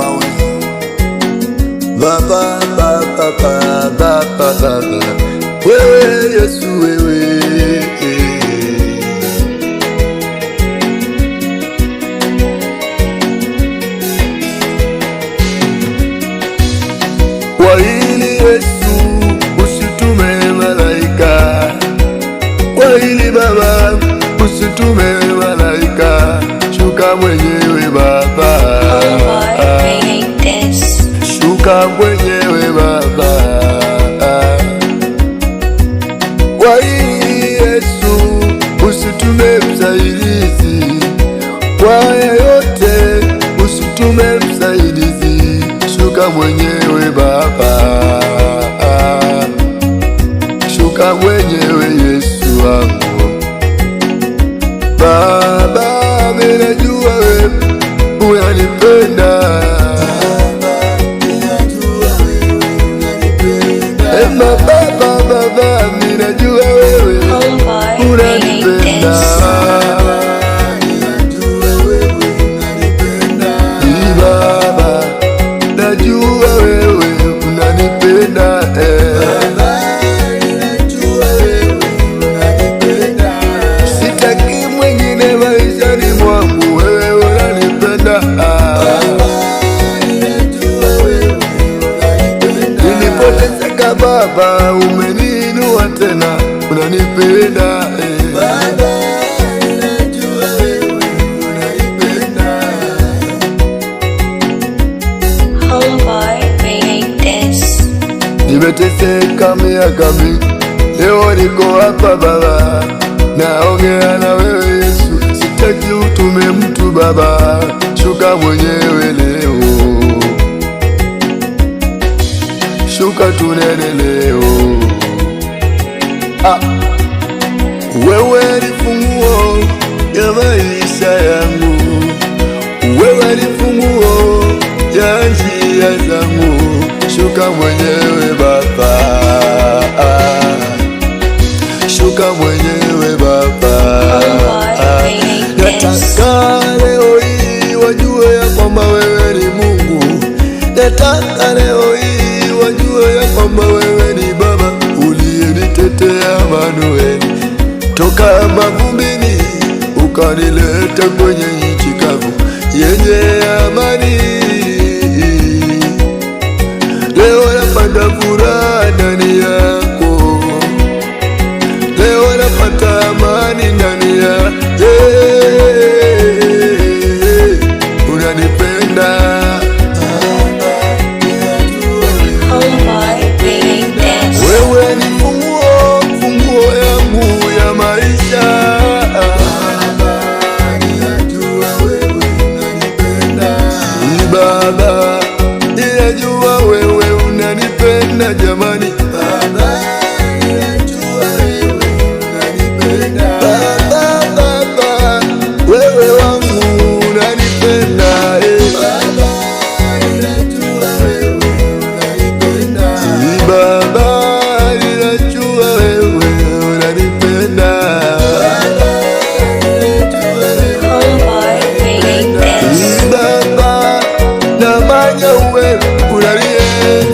mawingu. Baba, Baba, Baba, Baba, wewe Yesu, wewe kwa hili Yesu usitume malaika, kwa hili Baba usitume malaika, shuka mwenyewe Baba, shuka mwenyewe Baba. Kwa hili Yesu usitume msaidizi, kwa yote usitume msaidizi, shuka mwenyewe Baba, shuka mwenyewe Yesu wangu. Baba, mimi najua wewe unanipenda, Baba, Baba, mimi najua wewe unanipenda, Baba, najua wewe unanipenda, sitaki mwingine maishani mwangu, wewe unanipenda, nilipoteseka Baba umeniinua tena, unanipenda, nimeteseka miaka mingi, leo niko hapa Baba, naongea na wewe Yesu, sitaki utume mtu Baba, shuka mwenyewe leo, shuka tunene leo. Wewe ni funguo ya maisha yangu, wewe ni funguo ya njia zangu, shuka mwenyewe Baba, shuka mwenyewe Baba. Nataka leo hii wajue ya kwamba wewe ni Mungu, nataka leo hii wajue ya kwamba wewe ni Baba uliyenitetea Manueli, toka mavumbini ukanileta kwenye nchi kavu yenye amani. Leo napata furaha ndani yako, leo napata amani ndani ya unanipenda, wewe ni funguo yangu ya maisha, Baba, ninajua wewe unanipenda jamani, Baba, ninajua wewe unanipenda, Baba, Baba, wewe wangu unanipenda, Baba, ninajua wewe unanipenda, Baba, ninajua wewe unanipenda, Baba, namanya wewe unanipenda,